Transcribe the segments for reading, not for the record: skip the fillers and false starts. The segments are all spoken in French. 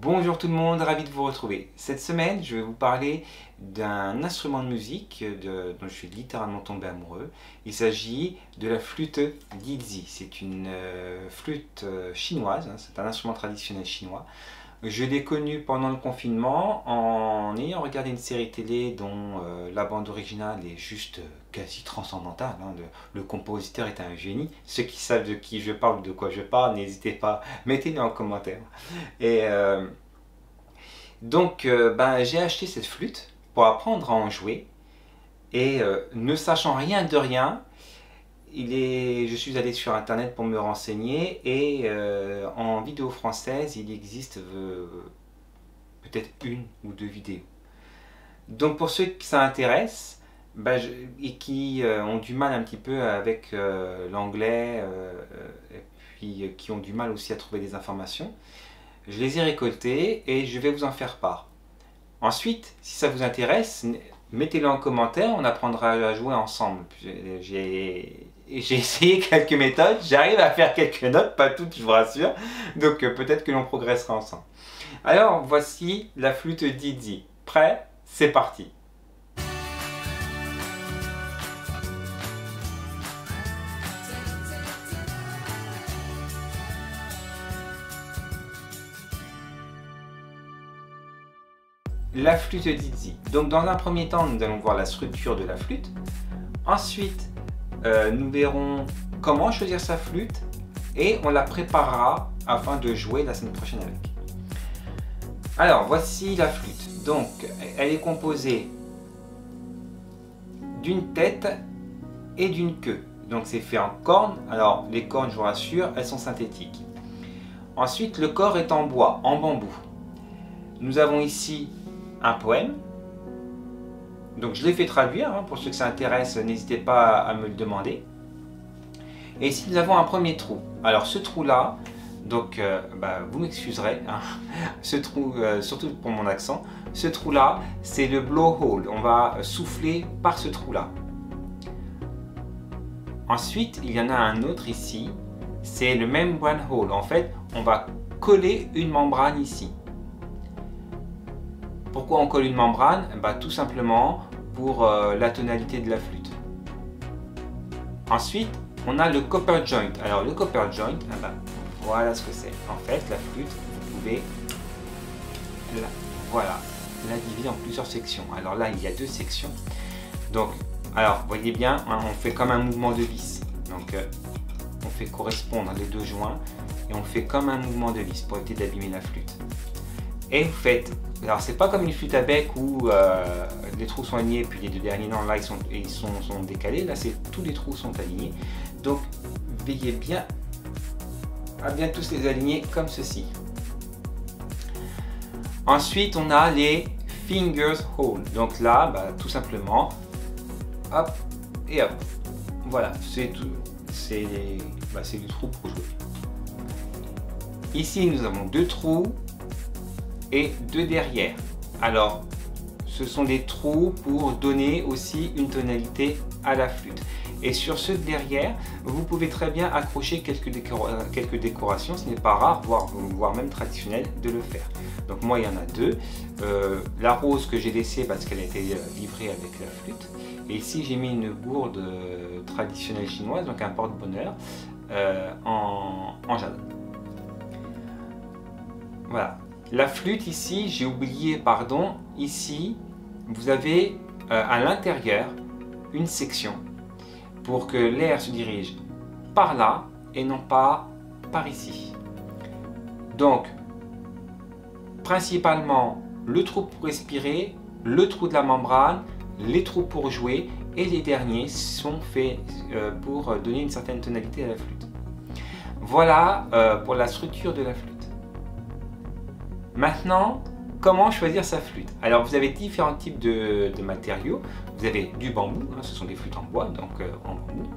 Bonjour tout le monde, ravi de vous retrouver. Cette semaine, je vais vous parler d'un instrument de musique dont je suis littéralement tombé amoureux. Il s'agit de la flûte Dizhi. C'est une flûte chinoise, hein, c'est un instrument traditionnel chinois. Je l'ai connu pendant le confinement en ayant regardé une série télé dont la bande originale est juste quasi transcendantale. Hein. Le compositeur est un génie. Ceux qui savent de qui je parle ou de quoi je parle, n'hésitez pas, mettez-le en commentaire. Et j'ai acheté cette flûte pour apprendre à en jouer. Et ne sachant rien de rien, je suis allé sur internet pour me renseigner et en vidéo française il existe peut-être une ou deux vidéos. Donc pour ceux qui ça intéresse et qui ont du mal un petit peu avec l'anglais et puis qui ont du mal aussi à trouver des informations, je les ai récoltées et je vais vous en faire part. Ensuite, si ça vous intéresse, mettez-le en commentaire, on apprendra à jouer ensemble. J'ai essayé quelques méthodes, j'arrive à faire quelques notes, pas toutes je vous rassure, donc peut-être que l'on progressera ensemble. Alors voici la flûte Dizhi. Prêt? C'est parti! La flûte Dizhi. Donc dans un premier temps, nous allons voir la structure de la flûte. Ensuite, nous verrons comment choisir sa flûte et on la préparera afin de jouer la semaine prochaine avec. Alors voici la flûte. Donc elle est composée d'une tête et d'une queue. Donc c'est fait en cornes. Alors les cornes, je vous rassure, elles sont synthétiques. Ensuite le corps est en bois, en bambou. Nous avons ici un poème. Donc je l'ai fait traduire, hein, pour ceux que ça intéresse, n'hésitez pas à me le demander. Et ici nous avons un premier trou. Alors ce trou là, donc vous m'excuserez, hein, ce trou, surtout pour mon accent, ce trou là c'est le blowhole, on va souffler par ce trou là. Ensuite il y en a un autre ici, c'est le membrane hole, en fait on va coller une membrane ici. Pourquoi on colle une membrane? Tout simplement pour la tonalité de la flûte. Ensuite, on a le copper joint. Alors le copper joint, voilà ce que c'est. En fait, la flûte, vous pouvez la diviser en plusieurs sections. Alors là, il y a deux sections. Donc, alors, voyez bien, hein, on fait comme un mouvement de vis. Donc, on fait correspondre les deux joints et on fait comme un mouvement de vis pour éviter d'abîmer la flûte. Et vous faites, alors c'est pas comme une flûte à bec où les trous sont alignés puis les deux derniers non, là ils sont décalés, là c'est tous les trous sont alignés. Donc veillez bien à bien tous les aligner comme ceci. Ensuite on a les fingers hole, donc là tout simplement hop et hop, voilà, c'est tout, c'est les trous pour jouer. Ici nous avons deux trous et deux derrière. Alors ce sont des trous pour donner aussi une tonalité à la flûte. Et sur ce derrière, vous pouvez très bien accrocher quelques décorations, ce n'est pas rare, voire même traditionnel de le faire. Donc moi il y en a deux. La rose que j'ai laissée parce qu'elle a été livrée avec la flûte. Et ici j'ai mis une gourde traditionnelle chinoise, donc un porte-bonheur en jade. Voilà. La flûte ici, j'ai oublié, pardon, ici vous avez à l'intérieur une section pour que l'air se dirige par là et non pas par ici. Donc principalement le trou pour respirer, le trou de la membrane, les trous pour jouer et les derniers sont faits pour donner une certaine tonalité à la flûte. Voilà pour la structure de la flûte. Maintenant, comment choisir sa flûte? Alors vous avez différents types de matériaux. Vous avez du bambou, hein, ce sont des flûtes en bois, donc en bambou.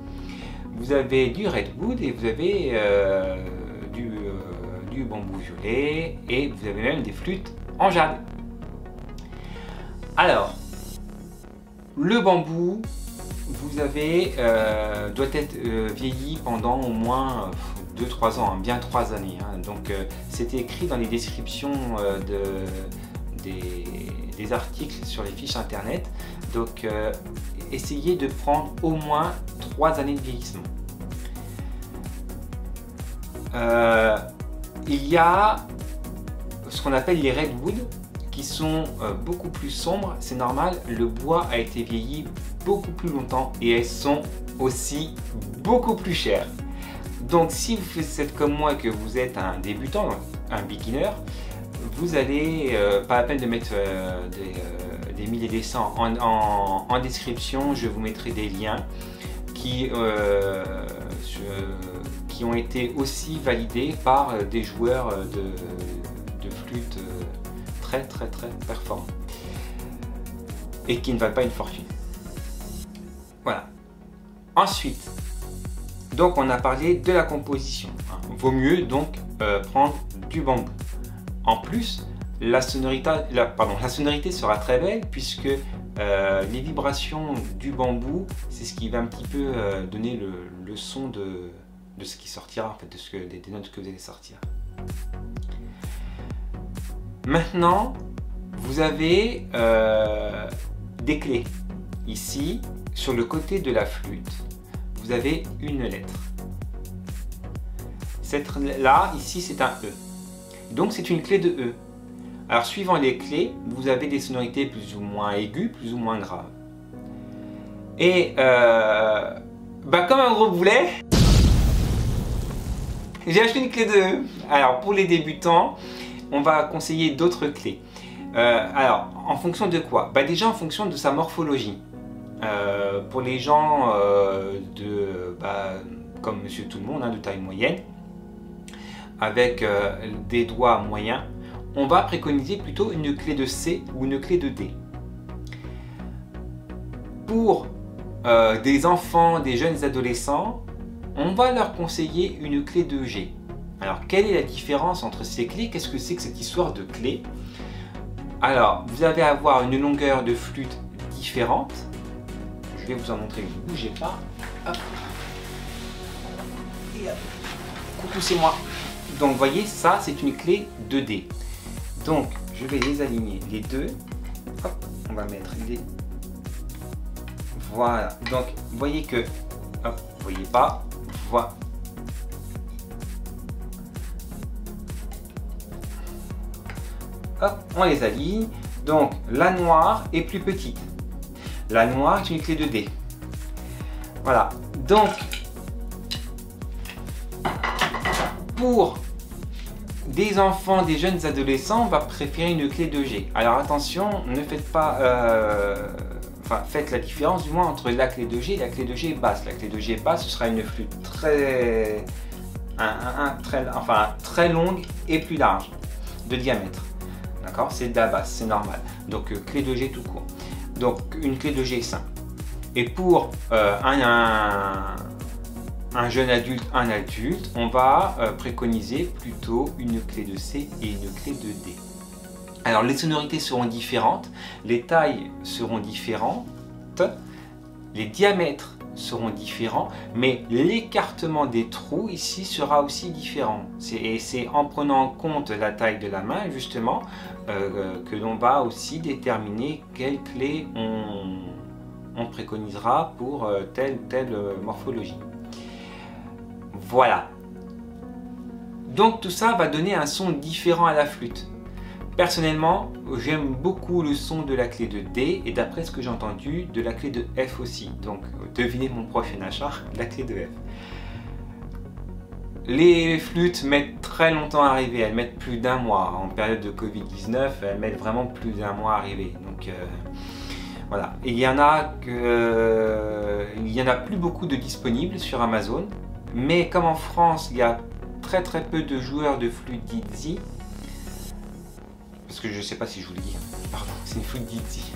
Vous avez du redwood et vous avez du bambou violet et vous avez même des flûtes en jade. Alors, le bambou, vous avez, doit être vieilli pendant au moins 2-3 ans, hein, bien 3 années. Hein. Donc c'était écrit dans les descriptions des articles sur les fiches internet. Donc essayez de prendre au moins 3 années de vieillissement. Il y a ce qu'on appelle les redwood qui sont beaucoup plus sombres, c'est normal, le bois a été vieilli beaucoup plus longtemps et elles sont aussi beaucoup plus chères. Donc si vous faites comme moi que vous êtes un débutant, un beginner, vous allez, pas la peine de mettre des 1000 et des 100 en description, je vous mettrai des liens qui ont été aussi validés par des joueurs de flûte très performants et qui ne valent pas une fortune. Voilà. Ensuite, donc on a parlé de la composition. Vaut mieux donc prendre du bambou. En plus, la sonorité sera très belle puisque les vibrations du bambou, c'est ce qui va un petit peu donner le son de ce qui sortira, en fait, des notes que vous allez sortir. Maintenant, vous avez des clés. Ici, sur le côté de la flûte, vous avez une lettre. Cette là, ici, c'est un E. Donc, c'est une clé de E. Alors, suivant les clés, vous avez des sonorités plus ou moins aiguës, plus ou moins graves. Et comme un gros boulet, j'ai acheté une clé de E. Alors, pour les débutants, on va conseiller d'autres clés. Alors, en fonction de quoi? Déjà en fonction de sa morphologie. Pour les gens comme Monsieur Tout le Monde, hein, de taille moyenne, avec des doigts moyens, on va préconiser plutôt une clé de C ou une clé de D. Pour des enfants, des jeunes adolescents, on va leur conseiller une clé de G. Alors, quelle est la différence entre ces clés? Qu'est-ce que c'est que cette histoire de clés? Alors, vous allez avoir une longueur de flûte différente. Je vais vous en montrer, ne bougez pas. Hop. Et hop. Coucou, c'est moi. Donc, vous voyez, ça, c'est une clé de D. Donc, je vais les aligner, les deux. Hop, on va mettre les... Voilà. Donc, vous voyez que... Hop, vous voyez pas. Voilà. Hop, on les aligne. Donc, la noire est plus petite. La noire est une clé de D. Voilà. Donc, pour des enfants, des jeunes adolescents, on va préférer une clé de G. Alors attention, ne faites pas... faites la différence du moins entre la clé de G et la clé de G basse. La clé de G basse, ce sera une flûte très longue et plus large de diamètre. D'accord? C'est de la basse, c'est normal. Donc clé de G tout court. Donc une clé de G simple. Et pour un jeune adulte, un adulte, on va préconiser plutôt une clé de C et une clé de D. Alors les sonorités seront différentes, les tailles seront différentes, les diamètres seront différents, mais l'écartement des trous ici sera aussi différent. Et c'est en prenant en compte la taille de la main justement que l'on va aussi déterminer quelle clé on préconisera pour telle ou telle morphologie. Voilà. Donc tout ça va donner un son différent à la flûte. Personnellement, j'aime beaucoup le son de la clé de D et d'après ce que j'ai entendu, de la clé de F aussi. Donc devinez mon prochain achat, la clé de F. Les flûtes mettent très longtemps à arriver, elles mettent plus d'1 mois. En période de Covid-19, elles mettent vraiment plus d'1 mois à arriver. Donc voilà. Et il y en a plus beaucoup de disponibles sur Amazon. Mais comme en France, il y a très peu de joueurs de flûte Dizzy, parce que je ne sais pas si je vous le dis, pardon, c'est une flûte Dizzy,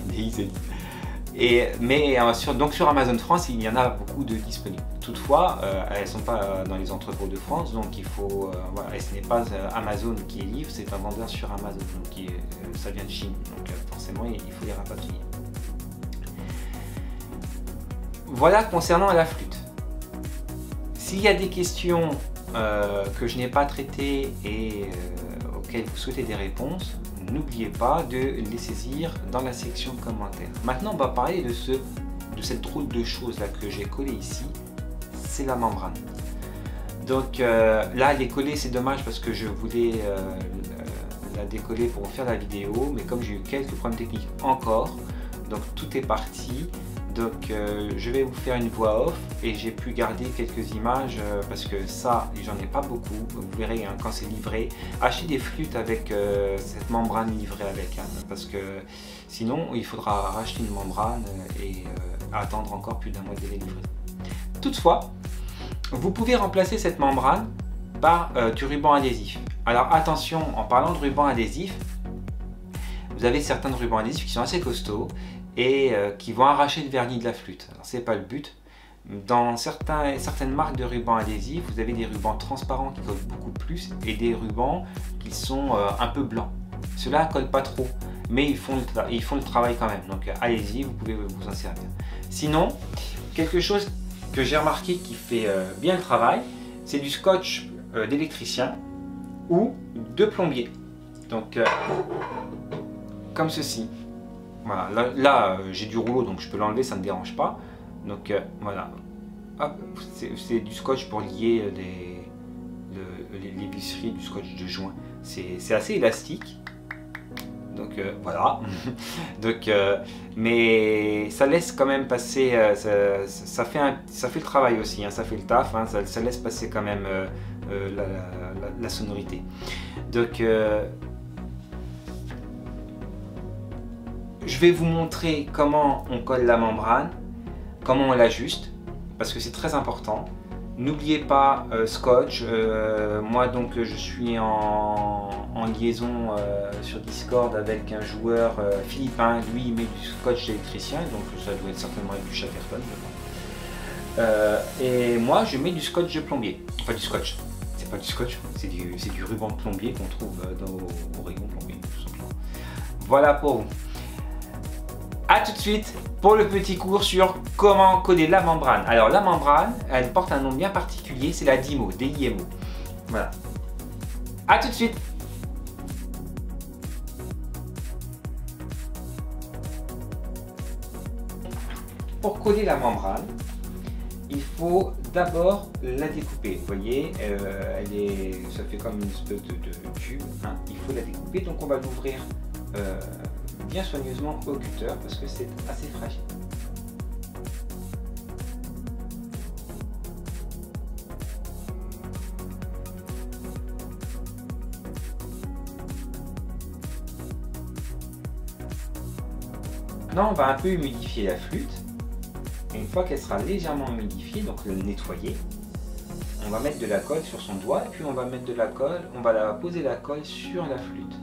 mais donc sur Amazon France, il y en a beaucoup de disponibles. Toutefois, elles ne sont pas dans les entrepôts de France, donc il faut, voilà, et ce n'est pas Amazon qui les livre, c'est un vendeur sur Amazon, donc ça vient de Chine, donc forcément il faut les rapatrier. Voilà concernant la flûte. S'il y a des questions que je n'ai pas traitées et auxquelles vous souhaitez des réponses, n'oubliez pas de les saisir dans la section commentaires. Maintenant, on va parler de cette drôle de chose là que j'ai collée ici, c'est la membrane. Donc là, elle est collée, c'est dommage parce que je voulais la décoller pour faire la vidéo, mais comme j'ai eu quelques problèmes techniques encore, donc tout est parti. Donc je vais vous faire une voix off et j'ai pu garder quelques images parce que ça, j'en ai pas beaucoup. Vous verrez hein, quand c'est livré. Achetez des flûtes avec cette membrane livrée avec, hein, parce que sinon il faudra racheter une membrane et attendre encore plus d'un mois de délai de livraison. Toutefois, vous pouvez remplacer cette membrane par du ruban adhésif. Alors attention, en parlant de ruban adhésif, vous avez certains rubans adhésifs qui sont assez costauds et qui vont arracher le vernis de la flûte. C'est pas le but. Dans certaines marques de rubans adhésifs, vous avez des rubans transparents qui collent beaucoup plus et des rubans qui sont un peu blancs. Ceux-là ne collent pas trop, mais ils font le travail quand même. Donc allez-y, vous pouvez vous en servir. Sinon, quelque chose que j'ai remarqué qui fait bien le travail, c'est du scotch d'électricien ou de plombier. Donc comme ceci. Voilà, là j'ai du rouleau donc je peux l'enlever, ça ne me dérange pas. Donc voilà, c'est du scotch pour lier les visseries, du scotch de joint. C'est assez élastique. Donc voilà. Donc, mais ça laisse quand même passer, ça fait le travail aussi, hein, ça fait le taf, hein, ça laisse passer quand même la sonorité. Donc je vais vous montrer comment on colle la membrane, comment on l'ajuste, parce que c'est très important. N'oubliez pas scotch, moi donc je suis en liaison sur Discord avec un joueur philippin, lui il met du scotch électricien, donc ça doit être certainement du Chatterton. Et moi je mets du scotch de plombier, enfin du scotch, c'est pas du scotch, c'est du ruban de plombier qu'on trouve au rayon plombier tout simplement. Voilà pour vous. A tout de suite pour le petit cours sur comment coller la membrane. Alors la membrane, elle porte un nom bien particulier, c'est la DIMO, D-I-M-O. Voilà. A tout de suite. Pour coller la membrane, il faut d'abord la découper. Vous voyez, ça fait comme une espèce de tube. Hein. Il faut la découper, donc on va l'ouvrir bien soigneusement au cutter parce que c'est assez fragile. Maintenant, on va un peu humidifier la flûte. Et une fois qu'elle sera légèrement humidifiée, donc le nettoyer, on va mettre de la colle sur son doigt et puis on va mettre de la colle, on va poser la colle sur la flûte.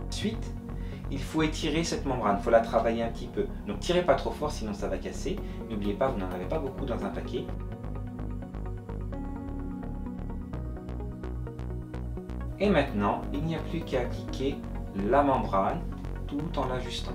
Ensuite, il faut étirer cette membrane, il faut la travailler un petit peu. Donc tirez pas trop fort sinon ça va casser. N'oubliez pas, vous n'en avez pas beaucoup dans un paquet. Et maintenant, il n'y a plus qu'à appliquer la membrane tout en l'ajustant.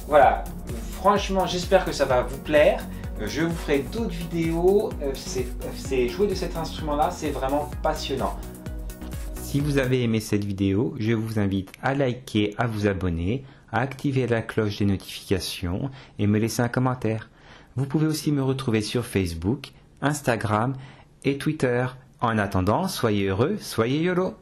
Voilà, franchement j'espère que ça va vous plaire. Je vous ferai d'autres vidéos. Jouer de cet instrument là, c'est vraiment passionnant. Si vous avez aimé cette vidéo, je vous invite à liker, à vous abonner, à activer la cloche des notifications et me laisser un commentaire. Vous pouvez aussi me retrouver sur Facebook, Instagram et Twitter. En attendant, soyez heureux, soyez YOLO!